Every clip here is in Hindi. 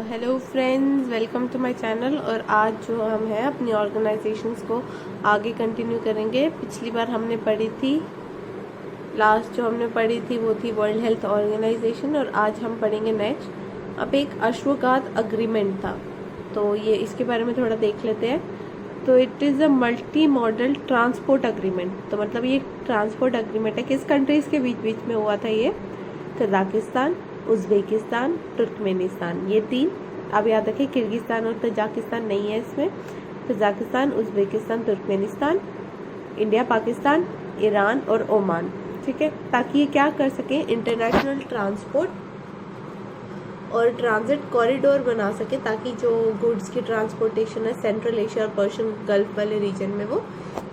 Hello friends, welcome to my channel. और आज जो हम हैं अपनी ऑर्गेनाइजेशंस को आगे कंटिन्यू करेंगे। पिछली बार हमने पढ़ी थी, लास्ट जो हमने पढ़ी थी वो थी वर्ल्ड हेल्थ ऑर्गेनाइजेशन, और आज हम पढ़ेंगे नेक्स्ट। अब एक अश्वघात अग्रीमेंट था, तो ये इसके बारे में थोड़ा देख लेते हैं। तो it is a multi modal transport agreement. तो मतलब ये ट्रांसपोर्ट अग्रीमेंट है, किस कंट्रीज के बीच बीच में हुआ था ये? कजाकिस्तान, उज़्बेकिस्तान, तुर्कमेनिस्तान, ये तीन। अब याद रखें किर्गिस्तान और तजाकिस्तान नहीं है इसमें। Kazakhstan, Uzbekistan, Turkmenistan, India, Pakistan, Iran और ओमान, ठीक है। ताकि ये क्या कर सके, इंटरनेशनल ट्रांसपोर्ट और ट्रांजिट कॉरिडोर बना सके, ताकि जो गुड्स की ट्रांसपोर्टेशन है सेंट्रल एशिया और पर्शियन गल्फ वाले रीजन में वो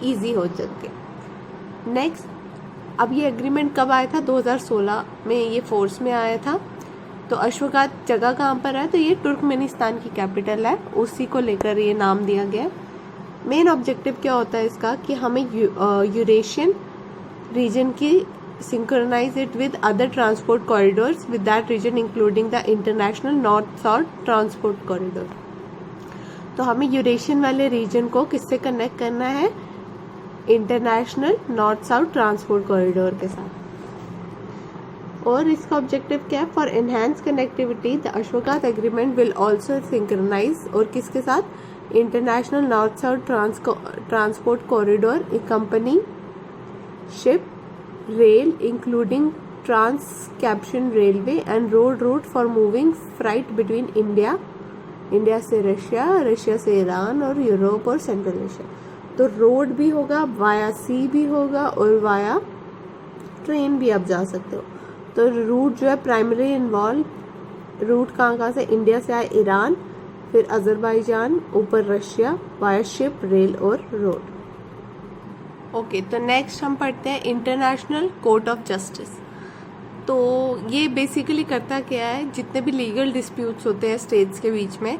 ईजी हो सके। नेक्स्ट, अब ये एग्रीमेंट कब आया था? 2016 में ये फोर्स में आया था। तो अश्वघात जगह कहाँ पर है? तो ये तुर्कमेनिस्तान की कैपिटल है, उसी को लेकर ये नाम दिया गया। मेन ऑब्जेक्टिव क्या होता है इसका कि हमें यूरेशियन रीजन की synchronize it with other transport corridors with that region including the international north south transport corridor. तो हमें यूरेशियन वाले रीजन को किससे कनेक्ट करना है? International north south transport corridor के साथ। और इसका ऑब्जेक्टिव क्या है? For enhance connectivity the Ashgabat agreement will also synchronise, और किसके साथ? International north south transport corridor company ship, rail including trans Caspian railway and road route for moving freight between India से रशिया, रशिया से ईरान और यूरोप और सेंट्रल एशिया। तो रोड भी होगा, वाया सी भी होगा और वाया ट्रेन भी आप जा सकते हो। तो रूट जो है प्राइमरी इन्वॉल्व रूट कहाँ से? इंडिया से आए ईरान, फिर अजरबैजान, ऊपर रशिया, वाया शिप, रेल और रोड। ओके, तो नेक्स्ट हम पढ़ते हैं इंटरनेशनल कोर्ट ऑफ जस्टिस। तो ये बेसिकली करता क्या है, जितने भी लीगल डिस्प्यूट्स होते हैं स्टेट्स के बीच में,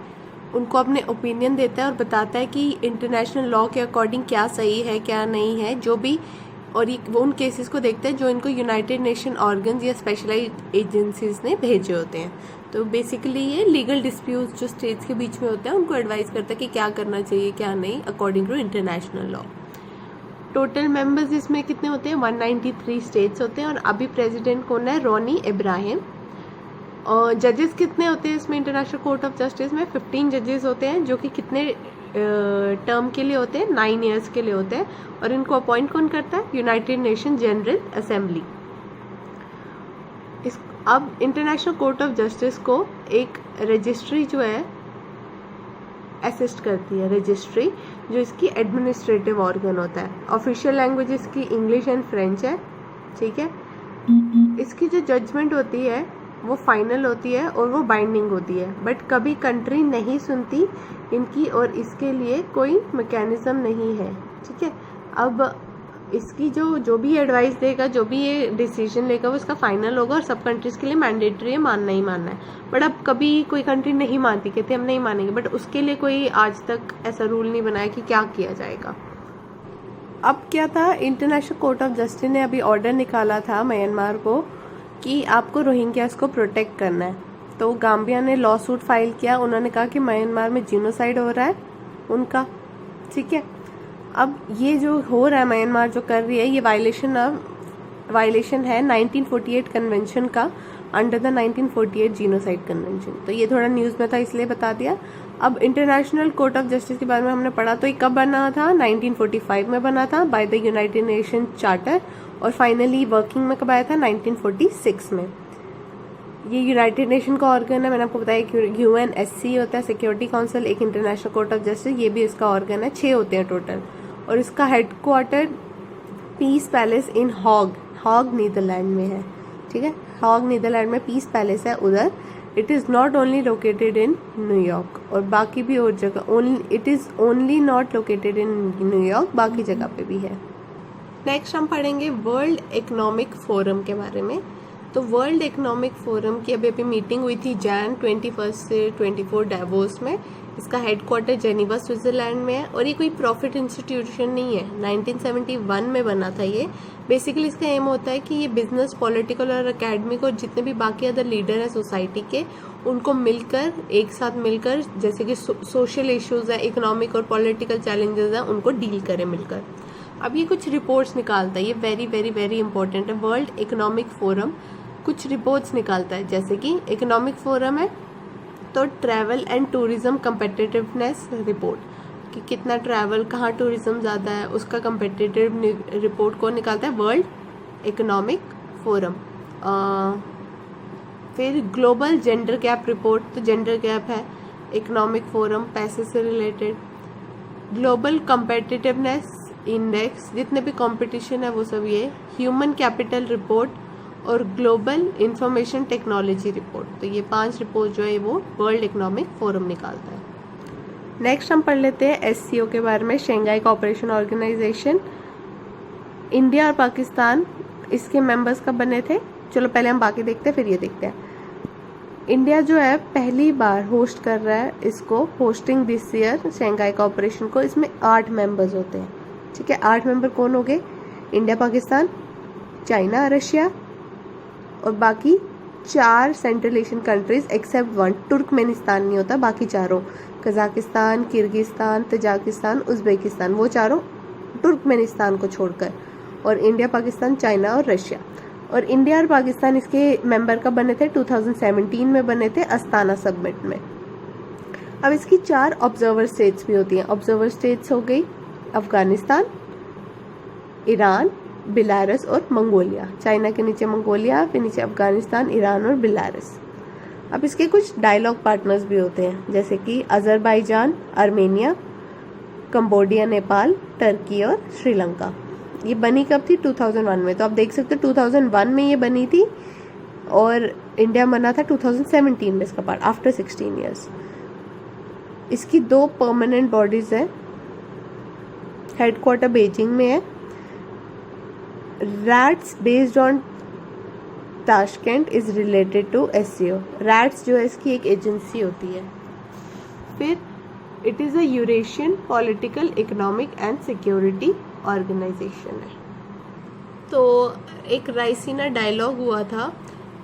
उनको अपने ओपिनियन देता है और बताता है कि इंटरनेशनल लॉ के अकॉर्डिंग क्या सही है क्या नहीं है, जो भी। और ये वो उन केसेस को देखते हैं जो इनको यूनाइटेड नेशन ऑर्गन्स या स्पेशलाइज्ड एजेंसीज ने भेजे होते हैं। तो बेसिकली ये लीगल डिस्प्यूट्स जो स्टेट्स के बीच में होते हैं उनको एडवाइस करता है कि क्या करना चाहिए क्या नहीं according to international law. Total members इसमें कितने होते हैं? 193 स्टेट्स होते हैं। और अभी प्रेसिडेंट कौन है? रोनी इब्राहिम। और जजेस कितने होते हैं इसमें? इंटरनेशनल कोर्ट ऑफ जस्टिस में 15 जजेस होते हैं, जो कि कितने टर्म के लिए होते हैं? 9 ईयर्स के लिए होते हैं। और इनको अपॉइंट कौन करता है? United nation general assembly. अब इंटरनेशनल कोर्ट ऑफ जस्टिस को एक रजिस्ट्री जो है असिस्ट करती है, रजिस्ट्री जो इसकी एडमिनिस्ट्रेटिव ऑर्गन होता है। ऑफिशियल लैंग्वेज इसकी इंग्लिश एंड फ्रेंच है, ठीक है। इसकी जो जजमेंट होती है वो फाइनल होती है और वो बाइंडिंग होती है, बट कभी कंट्री नहीं सुनती इनकी, और इसके लिए कोई मैकेनिज्म नहीं है, ठीक है। अब इसकी जो भी एडवाइस देगा, जो भी ये डिसीजन लेगा, वो इसका फाइनल होगा और सब कंट्रीज के लिए मैंडेटरी है, मानना ही मानना है। बट अब कभी कोई कंट्री नहीं मानती, कहते हम नहीं मानेंगे, बट उसके लिए कोई आज तक ऐसा रूल नहीं बनाया कि क्या किया जाएगा। अब क्या था, इंटरनेशनल कोर्ट ऑफ जस्टिस ने अभी ऑर्डर निकाला था म्यांमार को कि आपको रोहिंग्यास को प्रोटेक्ट करना है। तो गाम्बिया ने लॉ सूट फाइल किया, उन्होंने कहा कि म्यांमार में जीनोसाइड हो रहा है उनका, ठीक है। अब ये जो हो रहा है, म्यांमार जो कर रही है, ये वायलेशन है 1948 कन्वेंशन का, अंडर द 1948 जीनोसाइड कन्वेंशन। तो ये थोड़ा न्यूज़ में था इसलिए बता दिया। अब इंटरनेशनल कोर्ट ऑफ जस्टिस के बारे में हमने पढ़ा, तो ये कब बना था? 1945 में बना था by the United nation charter, और फाइनली वर्किंग में कब आया था? 1946 में। ये यूनाइटेड नेशन का ऑर्गन है, मैंने आपको बताया कि UNSC होता है, सिक्योरिटी काउंसिल। एक इंटरनेशनल कोर्ट ऑफ जस्टिस, ये भी इसका ऑर्गन है, 6 होते हैं टोटल। और इसका हेडक्वार्टर पीस पैलेस इन हॉग नीदरलैंड में है, ठीक है। हॉग नीदरलैंड में पीस पैलेस है उधर। It is not only located in New York, और बाकी भी और जगह, it is only not located in New York, बाकी जगह पे भी है। नेक्स्ट हम पढ़ेंगे वर्ल्ड इकोनॉमिक फोरम के बारे में। तो वर्ल्ड इकोनॉमिक फोरम की अभी मीटिंग हुई थी जैन 21 से 24 डावोस में। इसका हेडक्वार्टर जेनीवा स्विट्जरलैंड में है और ये कोई प्रॉफिट इंस्टीट्यूशन नहीं है, 1971 में बना था ये। बेसिकली इसका एम होता है कि ये बिजनेस, पॉलिटिकल और एकेडमिक और जितने भी बाकी अदर लीडर हैं सोसाइटी के, उनको मिलकर, एक साथ मिलकर, जैसे कि सोशल इश्यूज है, इकोनॉमिक और पॉलिटिकल चैलेंजेस हैं, उनको डील करें मिलकर। अब ये कुछ रिपोर्ट्स निकालता है, ये वेरी वेरी वेरी इंपॉर्टेंट है। वर्ल्ड इकोनॉमिक फोरम कुछ रिपोर्ट्स निकालता है, जैसे कि इकोनॉमिक फोरम है तो travel and tourism competitiveness report, कि कितना ट्रैवल, कहाँ टूरिज्म ज़्यादा है, उसका कंपेटिटिव रिपोर्ट कौन निकालता है? World economic forum. फिर ग्लोबल जेंडर गैप रिपोर्ट, तो जेंडर गैप है, इकोनॉमिक फोरम पैसे से रिलेटेड। ग्लोबल कंपेटिटिवनेस इंडेक्स, जितने भी कंपटीशन है वो सब ये। ह्यूमन कैपिटल रिपोर्ट और ग्लोबल इंफॉर्मेशन टेक्नोलॉजी रिपोर्ट, तो ये 5 रिपोर्ट जो है वो वर्ल्ड इकोनॉमिक फोरम निकालता है। नेक्स्ट हम पढ़ लेते हैं SCO के बारे में, शंघाई कोऑपरेशन ऑर्गेनाइजेशन। इंडिया और पाकिस्तान इसके मेंबर्स कब बने थे? चलो पहले हम बाकी देखते हैं फिर ये देखते हैं। इंडिया जो है पहली बार होस्ट कर रहा है इसको, hosting this year Shanghai cooperation को। इसमें 8 मेंबर्स होते हैं, ठीक है। 8 मेंबर कौन हो गए? इंडिया, पाकिस्तान, चाइना, रशिया और बाकी 4 central Asian countries except 1। Turkmenistan नहीं होता, बाकी चारों, कजाकिस्तान, किर्गिस्तान, तजाकिस्तान, उज्बेकिस्तान, वो चारों तुर्कमेनिस्तान को छोड़कर, और इंडिया, पाकिस्तान, चाइना और रशिया। और इंडिया और पाकिस्तान इसके मेंबर कब बने थे? 2017 में बने थे, अस्ताना समिट में। अब इसकी 4 ऑब्जर्वर स्टेट्स भी होती हैं। ऑब्जर्वर स्टेट्स हो गई अफगानिस्तान, ईरान, बेलारस और मंगोलिया। चाइना के नीचे मंगोलिया, फिर नीचे अफगानिस्तान, ईरान और बेलारस। अब इसके कुछ डायलॉग पार्टनर्स भी होते हैं, जैसे कि Azerbaijan, Armenia, Cambodia, Nepal, Turkey और श्रीलंका। ये बनी कब थी? 2001 में। तो आप देख सकते हो 2001 में ये बनी थी और इंडिया बना था 2017 में इसका पार्ट, आफ्टर 16 ईयर्स। इसकी 2 परमानेंट बॉडीज है, हेडक्वार्टर बीजिंग में है। RATS based on Tashkent is related to SCO। RATS जो है इसकी एक एजेंसी होती है। फिर it is a Eurasian political, economic and security organization है। तो एक राइसीना डायलॉग हुआ था,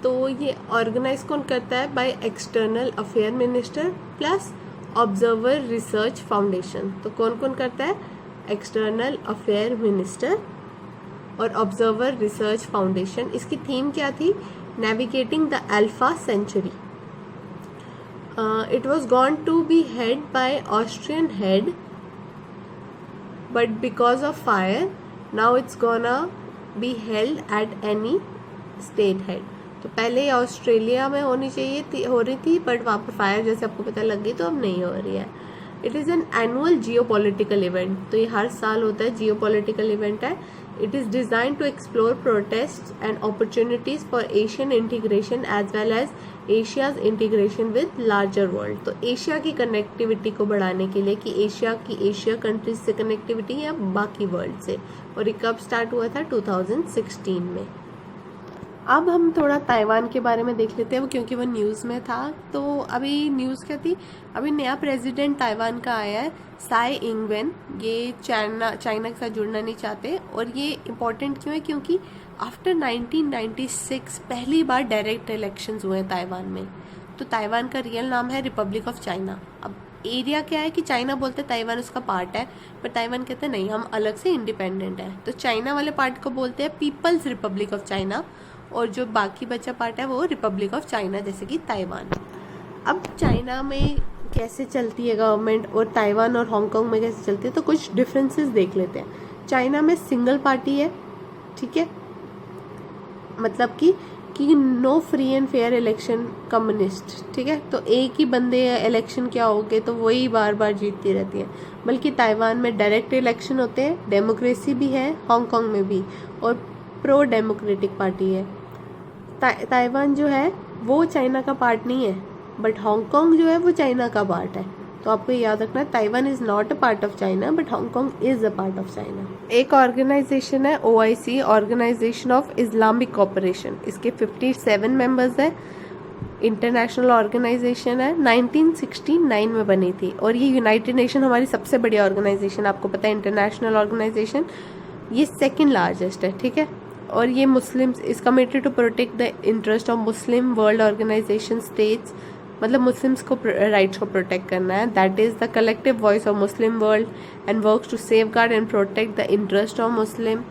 तो ये ऑर्गेनाइज कौन करता है? By external affair minister plus observer research foundation. तो कौन कौन करता है? एक्सटर्नल अफेयर मिनिस्टर और ऑब्जर्वर रिसर्च फाउंडेशन। इसकी थीम क्या थी? Navigating the alpha century. It was gone to be head by Austrian head, but because of fire now it's gonna be held at any state head. तो पहले ऑस्ट्रेलिया में होनी चाहिए थी, हो रही थी, बट वहाँ पर फायर जैसे आपको पता लग गई तो अब नहीं हो रही है। It is an annual Jio political event, तो ये हर साल होता है, जियो पॉलिटिकल इवेंट है। It is designed to explore protests and opportunities for Asian integration as well as Asia's integration with larger world। तो एशिया की कनेक्टिविटी को बढ़ाने के लिए, कि एशिया कंट्रीज से कनेक्टिविटी या बाकी वर्ल्ड से। और ये कब स्टार्ट हुआ था? 2016 में। अब हम थोड़ा ताइवान के बारे में देख लेते हैं, क्योंकि वो न्यूज़ में था। तो अभी न्यूज़ क्या थी? अभी नया प्रेसिडेंट ताइवान का आया है, साई इंगवेन। ये चाइना के साथ जुड़ना नहीं चाहते। और ये इम्पोर्टेंट क्यों है? क्योंकि आफ्टर 1996 पहली बार डायरेक्ट इलेक्शंस हुए हैं ताइवान में। तो ताइवान का रियल नाम है रिपब्लिक ऑफ चाइना। अब एरिया क्या है कि चाइना बोलते हैं ताइवान उसका पार्ट है, पर ताइवान कहते हैं नहीं, हम अलग से इंडिपेंडेंट है। तो चाइना वाले पार्ट को बोलते हैं पीपल्स रिपब्लिक ऑफ चाइना, और जो बाकी बचा पार्ट है वो रिपब्लिक ऑफ चाइना, जैसे कि ताइवान। अब चाइना में कैसे चलती है गवर्नमेंट और ताइवान और हांगकांग में कैसे चलती है, तो कुछ डिफरेंसेस देख लेते हैं। चाइना में सिंगल पार्टी है, ठीक है, मतलब कि no free and fair election communist, ठीक है। तो एक ही बंदे इलेक्शन क्या हो गए तो वही बार बार जीतती रहती है। बल्कि ताइवान में डायरेक्ट इलेक्शन होते हैं, डेमोक्रेसी भी है, हांगकांग में भी, और प्रो डेमोक्रेटिक पार्टी है। ताइवान जो है वो चाइना का पार्ट नहीं है, बट हांगकांग जो है वो चाइना का पार्ट है। तो आपको याद रखना है Taiwan is not a part of China but Hong Kong is a part of China. एक ऑर्गेनाइजेशन है OIC, organization of Islamic cooperation. इसके 57 मेंबर्स हैं। इंटरनेशनल ऑर्गेनाइजेशन है, 1969 में बनी थी और ये यूनाइटेड नेशन हमारी सबसे बड़ी ऑर्गेनाइजेशन, आपको पता है इंटरनेशनल ऑर्गेनाइजेशन ये सेकंड लार्जेस्ट है, ठीक है। और ये Muslims is committed to protect the interest of Muslim world organization states, मतलब मुस्लिम्स को राइट्स को प्रोटेक्ट करना है। That is the collective voice of Muslim world and works to safeguard and protect the interest of Muslim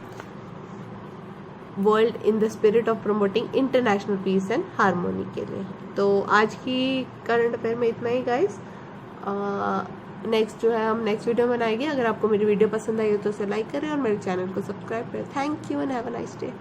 world in the spirit of promoting international peace and harmony के लिए। तो आज की करंट अफेयर में इतना ही गाइस। नेक्स्ट जो है हम नेक्स्ट वीडियो बनाएंगे। अगर आपको मेरी वीडियो पसंद आई हो तो उसे लाइक करें और मेरे चैनल को सब्सक्राइब करें। Thank you and have a nice day.